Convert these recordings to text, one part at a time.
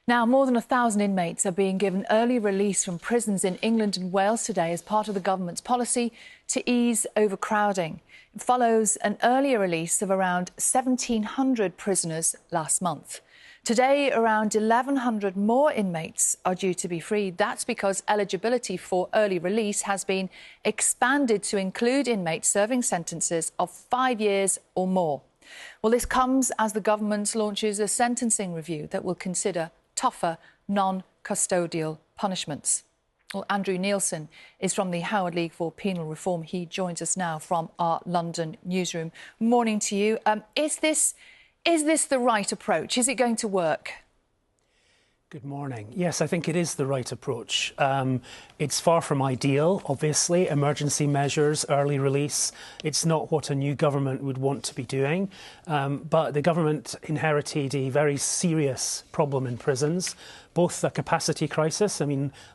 Now, more than 1,000 inmates are being given early release from prisons in England and Wales today as part of the government's policy to ease overcrowding. It follows an earlier release of around 1,700 prisoners last month. Today, around 1,100 more inmates are due to be freed. That's because eligibility for early release has been expanded to include inmates serving sentences of 5 years or more. Well, this comes as the government launches a sentencing review that will consider tougher non-custodial punishments. Well, Andrew Neilson is from the Howard League for Penal Reform. He joins us now from our London newsroom. Morning to you. Is this the right approach? Is it going to work? Good morning. Yes, I think it is the right approach. It's far from ideal, obviously. Emergency measures, early release, it's not what a new government would want to be doing. But the government inherited a very serious problem in prisons, both a capacity crisis,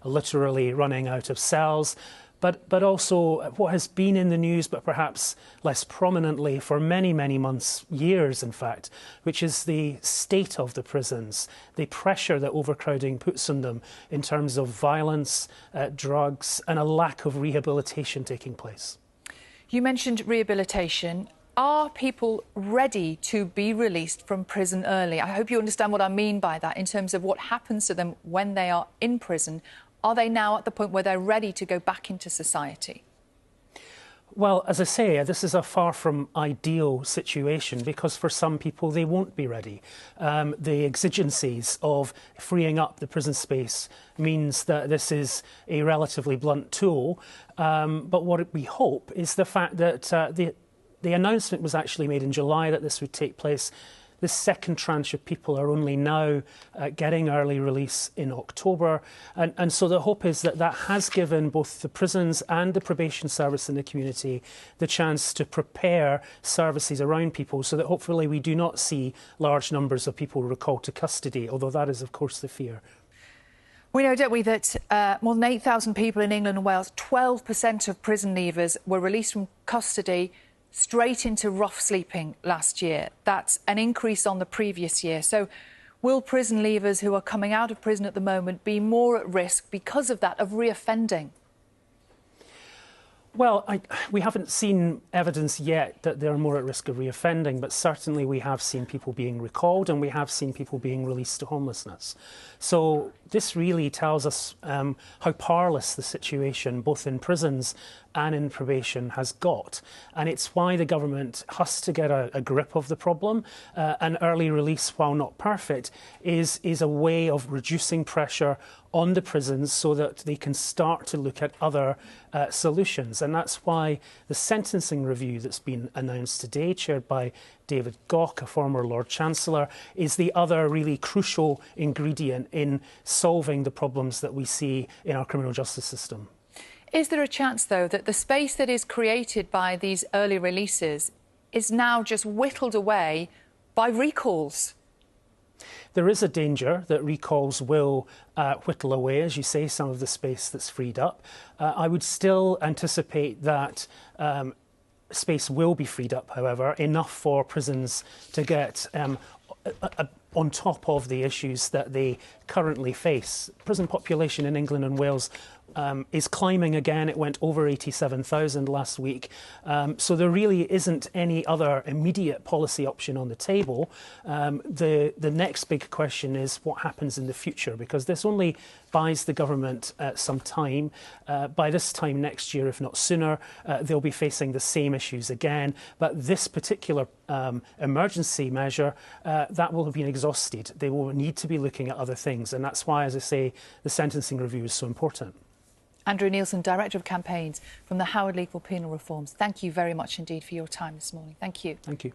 literally running out of cells, but also what has been in the news, but perhaps less prominently for many, many months, years in fact, which is the state of the prisons, the pressure that overcrowding puts on them in terms of violence, drugs, and a lack of rehabilitation taking place. You mentioned rehabilitation. Are people ready to be released from prison early? I hope you understand what I mean by that in terms of what happens to them when they are in prison. Are they now at the point where they're ready to go back into society? Well, as I say, this is a far from ideal situation because for some people they won't be ready. The exigencies of freeing up the prison space means that this is a relatively blunt tool. But what we hope is the fact that the announcement was actually made in July that this would take place. The second tranche of people are only now getting early release in October. And so the hope is that that has given both the prisons and the probation service in the community the chance to prepare services around people so that hopefully we do not see large numbers of people recalled to custody, although that is, of course, the fear. We know, don't we, that more than 8,000 people in England and Wales, 12% of prison leavers were released from custody straight into rough sleeping last year. That's an increase on the previous year. So will prison leavers who are coming out of prison at the moment be more at risk because of that, of reoffending? Well, we haven't seen evidence yet that they're more at risk of reoffending, but certainly we have seen people being recalled and we have seen people being released to homelessness. So this really tells us how powerless the situation, both in prisons and in probation, has got. And it's why the government has to get a grip of the problem. And early release, while not perfect, is a way of reducing pressure on the prisons so that they can start to look at other solutions. And that's why the sentencing review that's been announced today, chaired by David Gauke, a former Lord Chancellor, is the other really crucial ingredient in solving the problems that we see in our criminal justice system. Is there a chance, though, that the space that is created by these early releases is now just whittled away by recalls? There is a danger that recalls will whittle away, as you say, some of the space that's freed up. I would still anticipate that space will be freed up, however, enough for prisons to get on top of the issues that they currently face. Prison population in England and Wales is climbing again. It went over 87,000 last week. So there really isn't any other immediate policy option on the table. The next big question is what happens in the future, because this only buys the government some time. By this time next year, if not sooner, they'll be facing the same issues again. But this particular emergency measure, that will have been exhausted. They will need to be looking at other things. And that's why, as I say, the sentencing review is so important. Andrew Neilson, Director of Campaigns from the Howard League for Penal Reforms. Thank you very much indeed for your time this morning. Thank you. Thank you.